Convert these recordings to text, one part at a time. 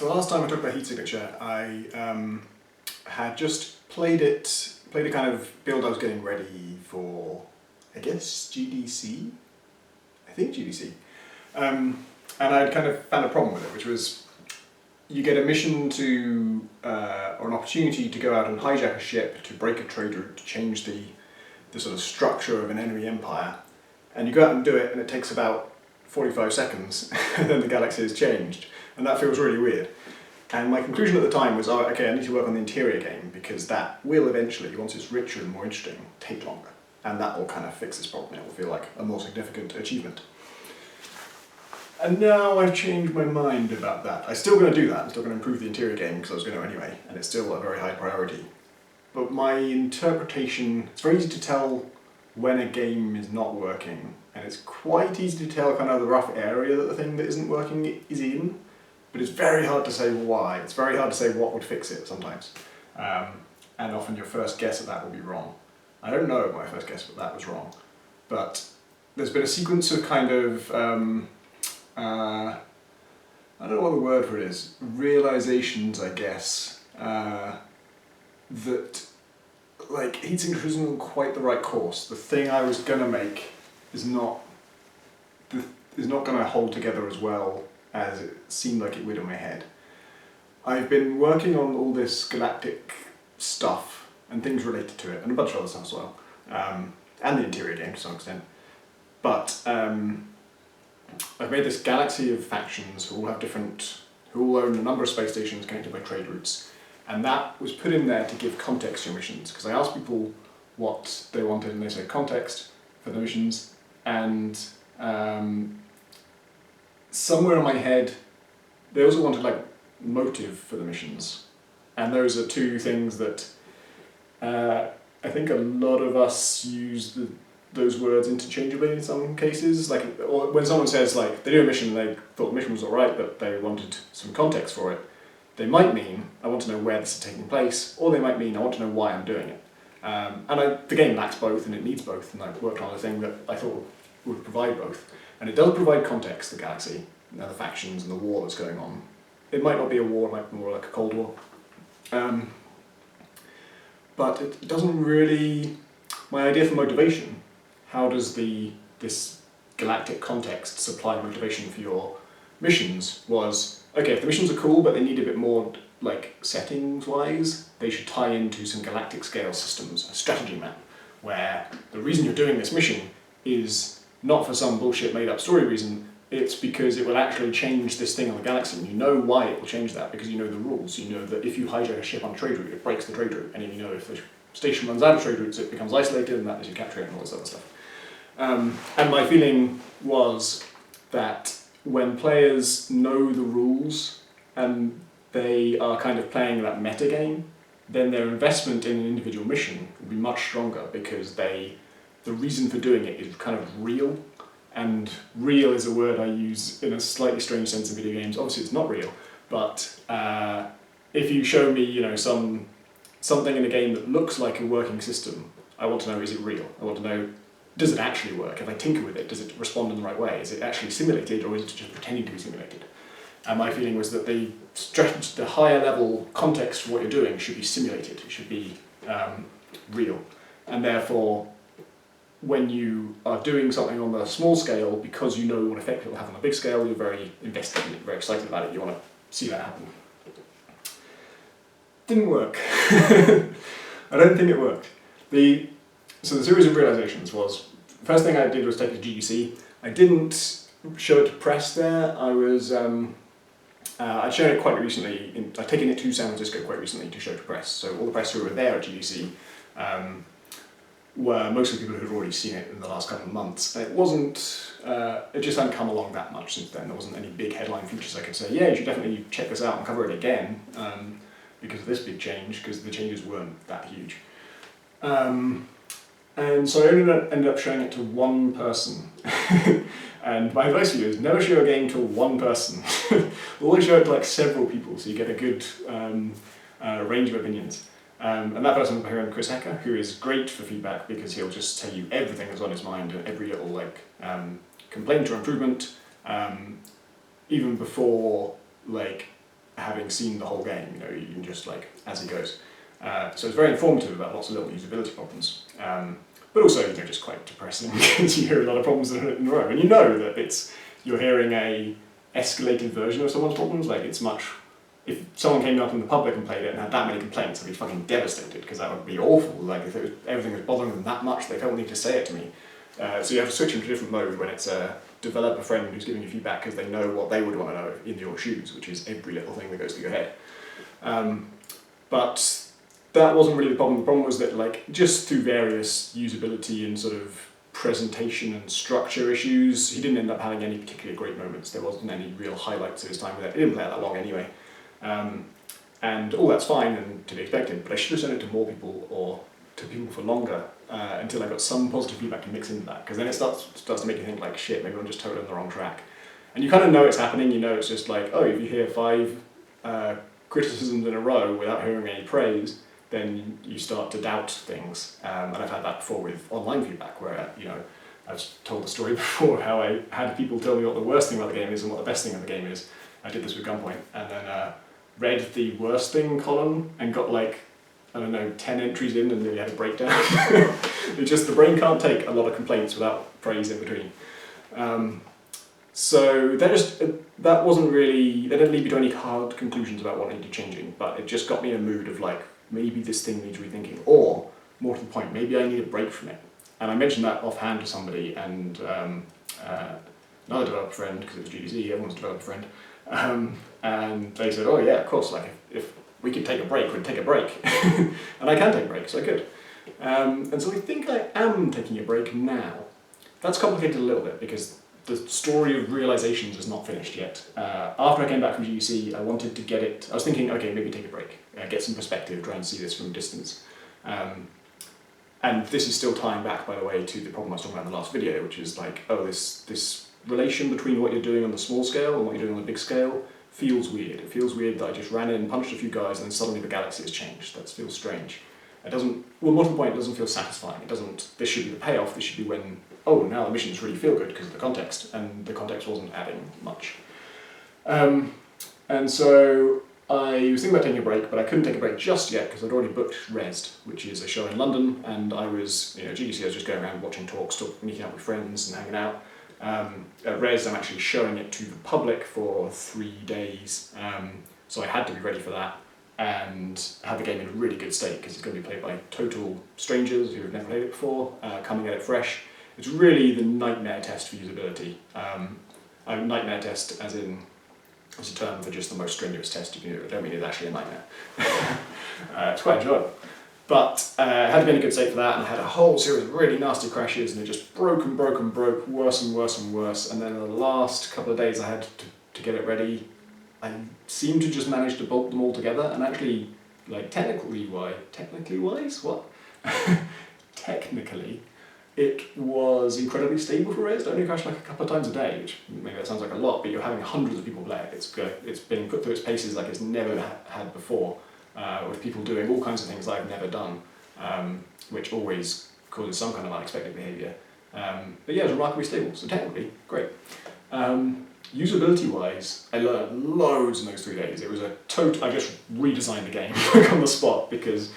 So the last time I talked about heat signature, I had just played a kind of build I was getting ready for, I guess, GDC? I think GDC. And I'd kind of found a problem with it, which was you get a mission to, or an opportunity to go out and hijack a ship to break a trade route, to change the sort of structure of an enemy empire. And you go out and do it, and it takes about 45 seconds, and then the galaxy has changed. And that feels really weird. And my conclusion at the time was, oh, okay, I need to work on the interior game, because that will eventually, once it's richer and more interesting, take longer. And that will kind of fix this problem. It will feel like a more significant achievement. And now I've changed my mind about that. I'm still going to do that. I'm still going to improve the interior game, because I was going to anyway, and it's still a very high priority. But my interpretation, it's very easy to tell when a game is not working, and it's quite easy to tell kind of the rough area that the thing that isn't working is in, but it's very hard to say why. It's very hard to say what would fix it sometimes. And often your first guess at that will be wrong. I don't know if my first guess at that was wrong, but there's been a sequence of kind of, I don't know what the word for it is, realizations, I guess, that like heat signature isn't on quite the right course. The thing I was gonna make is not gonna hold together as well as it seemed like it would in my head. I've been working on all this galactic stuff and things related to it, and a bunch of other stuff as well, and the interior game to some extent. But I've made this galaxy of factions who all own a number of space stations connected by trade routes. And that was put in there to give context to your missions, because I asked people what they wanted and they said context for the missions, and somewhere in my head they also wanted like motive for the missions. And those are two things that I think a lot of us use those words interchangeably in some cases. Like, or when someone says like they do a mission and they thought the mission was alright but they wanted some context for it, they might mean, I want to know where this is taking place, or they might mean, I want to know why I'm doing it. The game lacks both, and it needs both, and I've worked on a thing that I thought would provide both. And it does provide context, the galaxy, the factions and the war that's going on. It might not be a war, it might be more like a Cold War. But it doesn't really... My idea for motivation, how does this galactic context supply motivation for your missions, was, okay, if the missions are cool but they need a bit more like settings-wise, they should tie into some galactic scale systems, a strategy map, where the reason you're doing this mission is not for some bullshit made-up story reason, it's because it will actually change this thing on the galaxy, and you know why it will change that, because you know the rules. You know that if you hijack a ship on a trade route, it breaks the trade route, and you know if the station runs out of trade routes, it becomes isolated, and that is you capture it and all this other stuff. And my feeling was that when players know the rules and they are kind of playing that meta game, then their investment in an individual mission will be much stronger, because the reason for doing it is kind of real. And real is a word I use in a slightly strange sense in video games. Obviously it's not real, but if you show me, you know, something in a game that looks like a working system, I want to know, is it real? I want to know, does it actually work? If I tinker with it, does it respond in the right way? Is it actually simulated, or is it just pretending to be simulated? And my feeling was that the higher level context for what you're doing should be simulated, it should be real. And therefore, when you are doing something on the small scale, because you know what effect it will have on the big scale, you're very invested in it, very excited about it, you want to see that happen. Didn't work. I don't think it worked. So the series of realizations was, the first thing I did was take it to GDC. I didn't show it to press there. I'd shown it quite recently, I'd taken it to San Francisco quite recently to show to press. So all the press who were there at GDC were mostly people who had already seen it in the last couple of months. And it just hadn't come along that much since then. There wasn't any big headline features I could say, yeah, you should definitely check this out and cover it again, because of this big change, because the changes weren't that huge. And so I ended up showing it to one person. And my advice for you is never show a game to one person. Always show it to like several people, so you get a good range of opinions. And that person was my friend Chris Hecker, who is great for feedback because he'll just tell you everything that's on his mind and every little complaint or improvement, even before having seen the whole game. You know, you can just like as he goes. So it's very informative about lots of little usability problems. But also, you know, just quite depressing because you hear a lot of problems in a row, and you know that you're hearing a escalated version of someone's problems. Like it's much. If someone came up in the public and played it and had that many complaints, I'd be fucking devastated because that would be awful. Like if everything was bothering them that much, they felt the need to say it to me. So you have to switch into a different mode when it's a developer friend who's giving you feedback because they know what they would want to know in your shoes, which is every little thing that goes through your head. But that wasn't really the problem. The problem was that like just through various usability and sort of presentation and structure issues, he didn't end up having any particularly great moments. There wasn't any real highlights of his time with it. He didn't play it that long anyway. And all that's fine and to be expected, but I should have sent it to more people or to people for longer until I got some positive feedback to mix into that, because then it starts to make you think like, shit, maybe I'm just totally on the wrong track. And you kind of know it's happening, you know, it's just like, oh, if you hear 5 criticisms in a row without hearing any praise, then you start to doubt things. And I've had that before with online feedback where, you know, I've told the story before how I had people tell me what the worst thing about the game is and what the best thing of the game is. I did this with Gunpoint, and then read the worst thing column and got like, I don't know, 10 entries in and nearly had a breakdown. The brain can't take a lot of complaints without praise in between. So that wasn't really, that didn't lead me to any hard conclusions about what needed changing, but it just got me in a mood of like, maybe this thing needs rethinking, or more to the point, maybe I need a break from it. And I mentioned that offhand to somebody, and another developer friend, because it was GDC, everyone's a developer friend, and they said, oh yeah, of course, like if we could take a break, we'd take a break. And I can take breaks, I could. And so I think I am taking a break now. That's complicated a little bit because the story of realizations is not finished yet. After I came back from GDC, I wanted to get it, I was thinking, okay, maybe take a break, get some perspective, try and see this from a distance. And this is still tying back, by the way, to the problem I was talking about in the last video, which is like, oh, this relation between what you're doing on the small scale and what you're doing on the big scale feels weird. It feels weird that I just ran in, punched a few guys, and then suddenly the galaxy has changed. That feels strange. It doesn't, well, more to the point, it doesn't feel satisfying. It doesn't, this should be the payoff, this should be when, oh, now the missions really feel good because of the context, and the context wasn't adding much. And so I was thinking about taking a break, but I couldn't take a break just yet because I'd already booked Resd, which is a show in London, and I was, you know, GDC, I was just going around watching talks, meeting up with friends and hanging out. At Resd, I'm actually showing it to the public for 3 days, so I had to be ready for that and have the game in a really good state because it's going to be played by total strangers who have never played it before, coming at it fresh. It's really the nightmare test for usability. Nightmare test as in, it's a term for just the most strenuous test you can do. I don't mean it's actually a nightmare. It's quite enjoyable. But I had to be in a good state for that, and I had a whole series of really nasty crashes, and it just broke, worse and worse and worse. And then in the last couple of days I had to get it ready. I seemed to just manage to bolt them all together, and actually, like technically it was incredibly stable for Resd. It only crashed like a couple of times a day, which maybe that sounds like a lot, but you're having hundreds of people play it. It's good. It's being put through its paces like it's never had before, with people doing all kinds of things I've never done, which always causes some kind of unexpected behaviour. But yeah, it's remarkably stable, so technically, great. Usability-wise, I learned loads in those 3 days. It was a I just redesigned the game on the spot because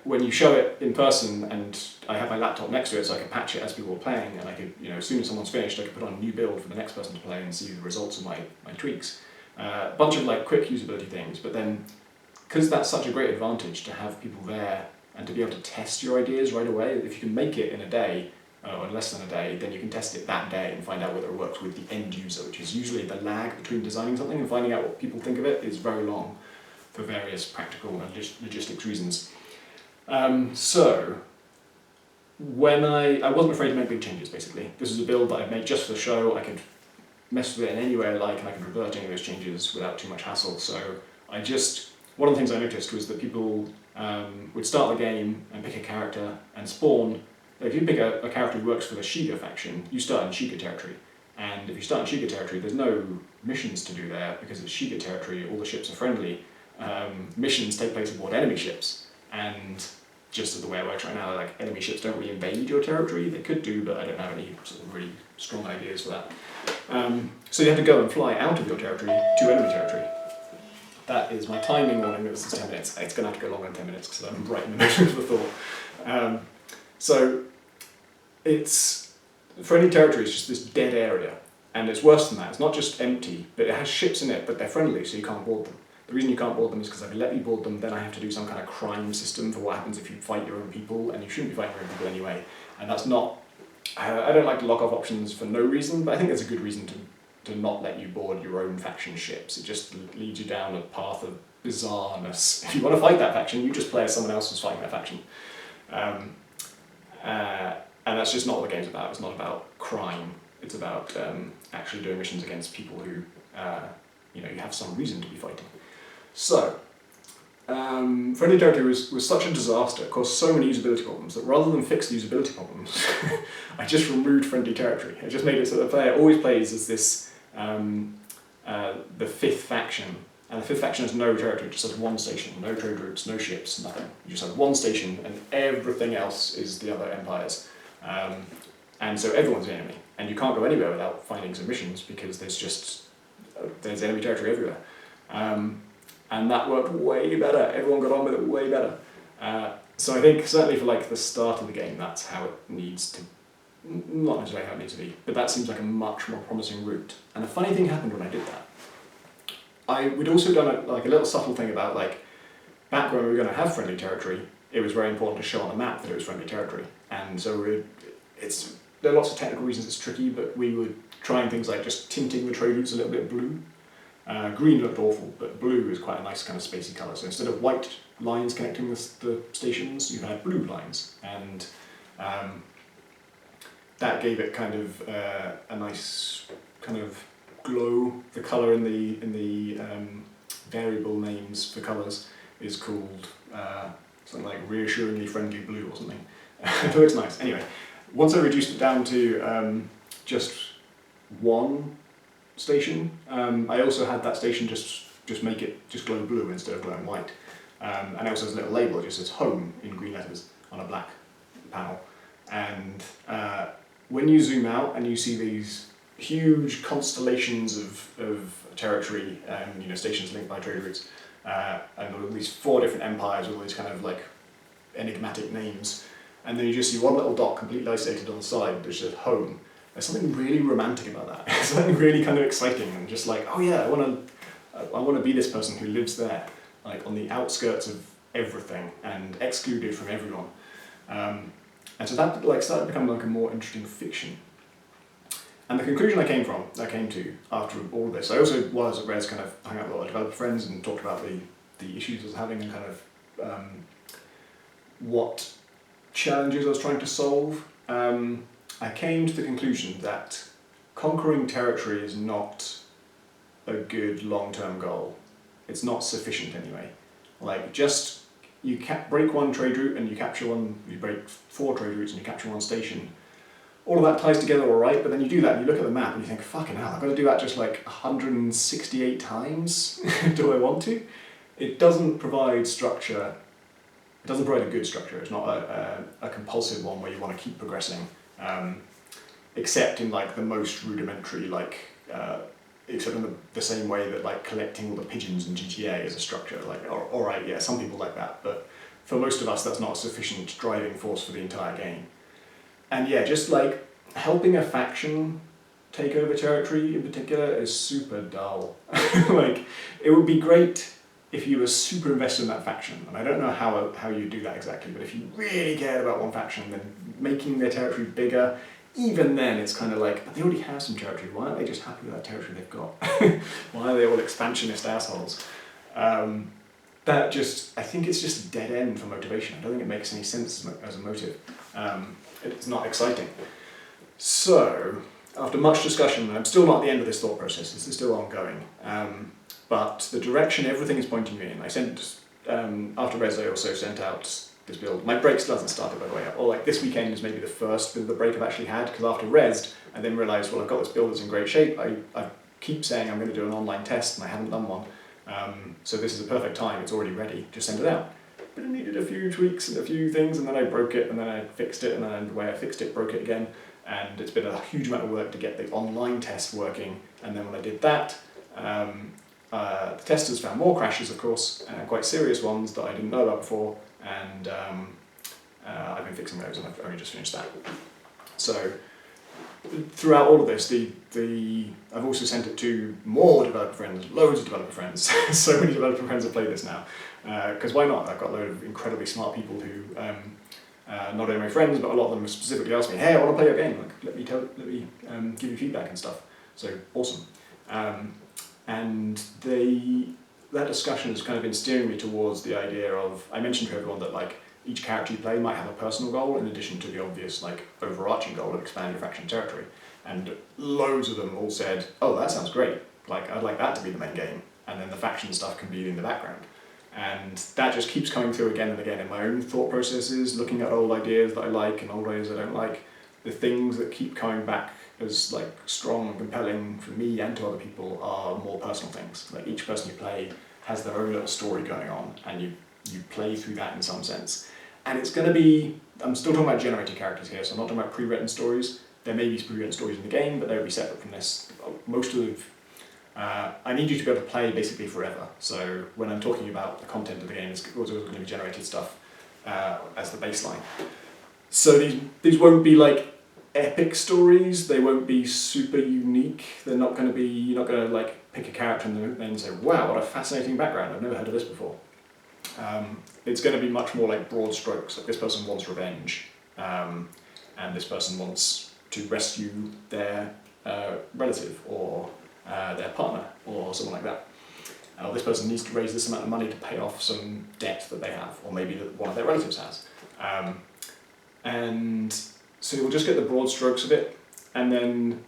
when you show it in person, and I have my laptop next to it so I can patch it as people are playing, and I could, you know, as soon as someone's finished, I could put on a new build for the next person to play and see the results of my tweaks. A bunch of like quick usability things, but then because that's such a great advantage to have people there and to be able to test your ideas right away, if you can make it in a day, or in less than a day, then you can test it that day and find out whether it works with the end user, which is usually the lag between designing something and finding out what people think of it is very long for various practical and logistics reasons. So, when I wasn't afraid to make big changes, basically. This is a build that I've made just for the show. I could mess with it in any way I like, and I could revert any of those changes without too much hassle. So one of the things I noticed was that people would start the game and pick a character and spawn. If you pick a character who works for the Shiga faction, you start in Shiga territory. And if you start in Shiga territory, there's no missions to do there because it's Shiga territory, all the ships are friendly. Missions take place aboard enemy ships. And just as the way it works right now, like enemy ships don't really invade your territory. They could do, but I don't have any sort of really strong ideas for that. So you have to go and fly out of your territory to enemy territory. That is my timing warning. This is 10 minutes. It's going to have to go longer than 10 minutes because I'm right in the middle of the thought. So it's friendly territory is just this dead area, and it's worse than that. It's not just empty, but it has ships in it, but they're friendly, so you can't board them. The reason you can't board them is because if I let you board them, then I have to do some kind of crime system for what happens if you fight your own people, and you shouldn't be fighting your own people anyway. And that's not. I don't like to lock off options for no reason, but I think there's a good reason to not let you board your own faction ships. It just leads you down a path of bizarreness. If you want to fight that faction, you just play as someone else who's fighting that faction. And that's just not what the game's about. It's not about crime. It's about actually doing missions against people who you have some reason to be fighting. So, Friendly Territory was such a disaster, it caused so many usability problems, that rather than fix the usability problems, I just removed Friendly Territory. I just made it so that the player always plays as this, the fifth faction, and the fifth faction has no territory, it just has one station, no trade routes, no ships, nothing. You just have one station, and everything else is the other empires. And so everyone's the enemy, and you can't go anywhere without finding some missions, because there's enemy territory everywhere. And that worked way better. Everyone got on with it way better. So I think certainly for like the start of the game, that's how it needs to, not necessarily how it needs to be, but that seems like a much more promising route. And a funny thing happened when I did that. We'd also done a little subtle thing about back when we were going to have friendly territory, it was very important to show on the map that it was friendly territory. And so there are lots of technical reasons it's tricky, but we were trying things like just tinting the trade routes a little bit blue. Green looked awful, but blue is quite a nice kind of spacey colour. So instead of white lines connecting the stations, you had blue lines, and that gave it kind of a nice kind of glow. The colour in the variable names for colours is called something like reassuringly friendly blue or something. It looks nice. Anyway, once I reduced it down to just one station, I also had that station just make it just glow blue instead of glowing white. And it also has a little label that just says home in green letters on a black panel. And when you zoom out and you see these huge constellations of territory, stations linked by trade routes, and all these 4 different empires with all these kind of enigmatic names, and then you just see one little dot completely isolated on the side that says home. There's something really romantic about that. It's something really kind of exciting, and just oh yeah, I want to be this person who lives there, on the outskirts of everything and excluded from everyone. And so that started to become a more interesting fiction. And the conclusion I came to after all of this, I also, while I was at Res, kind of hung out with a lot of developer friends and talked about the issues I was having and kind of what challenges I was trying to solve. I came to the conclusion that conquering territory is not a good long-term goal. It's not sufficient anyway. You break one trade route and you capture one, you break 4 trade routes and you capture one station. All of that ties together all right, but then you do that and you look at the map and you think, fucking hell, I've got to do that just 168 times? Do I want to? It doesn't provide structure. It doesn't provide a good structure. It's not a compulsive one where you want to keep progressing. Except in the most rudimentary, except in the same way that collecting all the pigeons in GTA is a structure. Alright, yeah, some people like that, but for most of us that's not a sufficient driving force for the entire game. And yeah, just helping a faction take over territory in particular is super dull. It would be great if you were super invested in that faction, and I don't know how you do that exactly, but if you really cared about one faction, then making their territory bigger, even then it's kind of but they already have some territory, why aren't they just happy with that territory they've got? Why are they all expansionist assholes? I think it's just a dead end for motivation. I don't think it makes any sense as a motive. It's not exciting. So, after much discussion, I'm still not at the end of this thought process, this is still ongoing. But the direction everything is pointing me in. I sent, after Res, I also sent out this build. My break still hasn't started, by the way. Or this weekend is maybe the first bit of the break I've actually had, because after Res, I then realised, well, I've got this build that's in great shape. I keep saying I'm going to do an online test, and I haven't done one. So this is a perfect time, it's already ready, just send it out. But it needed a few tweaks and a few things, and then I broke it, and then I fixed it, and then the way I fixed it broke it again. and it's been a huge amount of work to get the online test working, and then when I did that, the testers found more crashes, of course, and quite serious ones that I didn't know about before, and I've been fixing those, and I've only just finished that. So throughout all of this, I've also sent it to more developer friends, loads of developer friends. So many developer friends have played this now, because why not? I've got a load of incredibly smart people who, not only my friends, but a lot of them specifically ask me, hey, I want to play your game, like, let me give you feedback and stuff. So awesome. And that discussion has kind of been steering me towards the idea of, I mentioned to everyone that like each character you play might have a personal goal in addition to the obvious like overarching goal of expanding your faction territory. And loads of them all said, oh, that sounds great, like I'd like that to be the main game, and then the faction stuff can be in the background. And that just keeps coming through again and again in my own thought processes, looking at old ideas that I like and old ideas I don't like. The things that keep coming back as like strong and compelling for me and to other people are more personal things. Like each person you play has their own little story going on, and you play through that in some sense. And it's going to be, I'm still talking about generated characters here, so I'm not talking about pre-written stories. There may be pre-written stories in the game, but they'll be separate from this. Most of I need you to be able to play basically forever. So when I'm talking about the content of the game, it's also going to be generated stuff as the baseline. So these won't be like epic stories, they won't be super unique, they're not going to be, you're not going to like pick a character and then say, wow, what a fascinating background, I've never heard of this before. It's going to be much more like broad strokes, like this person wants revenge, and this person wants to rescue their relative or their partner or someone like that. Or this person needs to raise this amount of money to pay off some debt that they have, or maybe that one of their relatives has. And so you'll just get the broad strokes of it, and then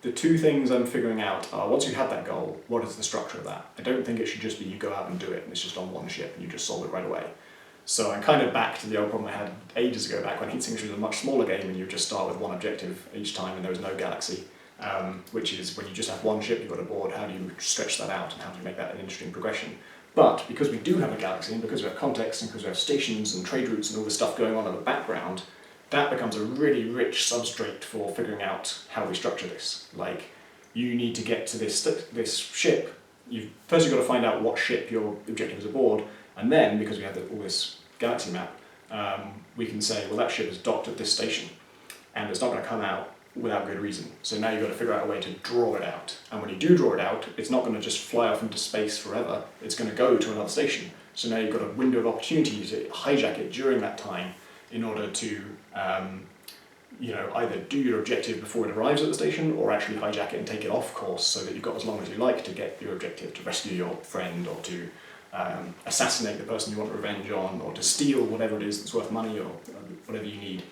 the two things I'm figuring out are, once you have that goal, what is the structure of that? I don't think it should just be you go out and do it, and it's just on one ship, and you just solve it right away. So I'm kind of back to the old problem I had ages ago, back when Heat Signature was a much smaller game, and you just start with one objective each time, and there was no galaxy, which is when you just have one ship, you've got a board, how do you stretch that out, and how do you make that an interesting progression? But because we do have a galaxy, and because we have context, and because we have stations and trade routes and all this stuff going on in the background, that becomes a really rich substrate for figuring out how we structure this. Like, you need to get to this ship. First you've got to find out what ship your objective is aboard, and then, because we have all this galaxy map, we can say, well, that ship is docked at this station, and it's not going to come out without good reason. So now you've got to figure out a way to draw it out. And when you do draw it out, it's not going to just fly off into space forever, it's going to go to another station. So now you've got a window of opportunity to hijack it during that time, in order to either do your objective before it arrives at the station, or actually hijack it and take it off course so that you've got as long as you like to get your objective, to rescue your friend, or to assassinate the person you want revenge on, or to steal whatever it is that's worth money, or whatever you need.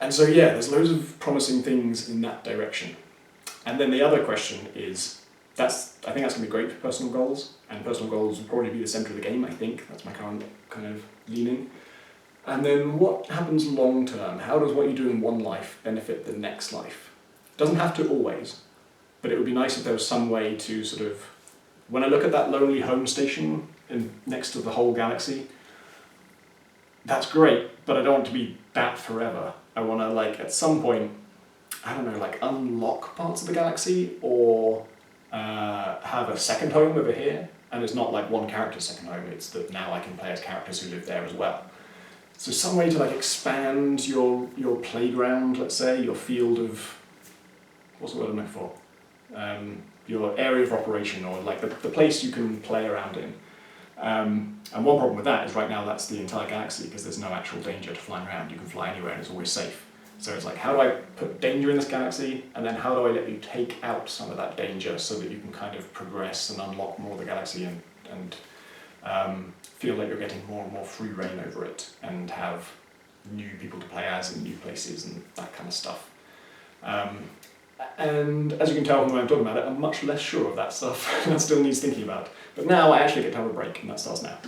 And so yeah, there's loads of promising things in that direction. And then the other question is, I think that's going to be great for personal goals, and personal goals will probably be the centre of the game, I think. That's my current kind of leaning. And then what happens long term? How does what you do in one life benefit the next life? It doesn't have to always, but it would be nice if there was some way to sort of, when I look at that lonely home station next to the whole galaxy, that's great, but I don't want to be that forever. I want to, like, at some point, I don't know, like unlock parts of the galaxy, or have a second home over here. And it's not like one character's second home, it's that now I can play as characters who live there as well. So some way to like expand your playground, let's say, your field of, what's the word I'm looking for? Your area of operation, or like the place you can play around in. And one problem with that is right now that's the entire galaxy, because there's no actual danger to flying around. You can fly anywhere and it's always safe. So it's like, how do I put danger in this galaxy, and then how do I let you take out some of that danger so that you can kind of progress and unlock more of the galaxy and feel like you're getting more and more free reign over it, and have new people to play as in new places and that kind of stuff. And as you can tell from the way I'm talking about it, I'm much less sure of that stuff. That still needs thinking about. But now I actually get to have a break, and that starts now.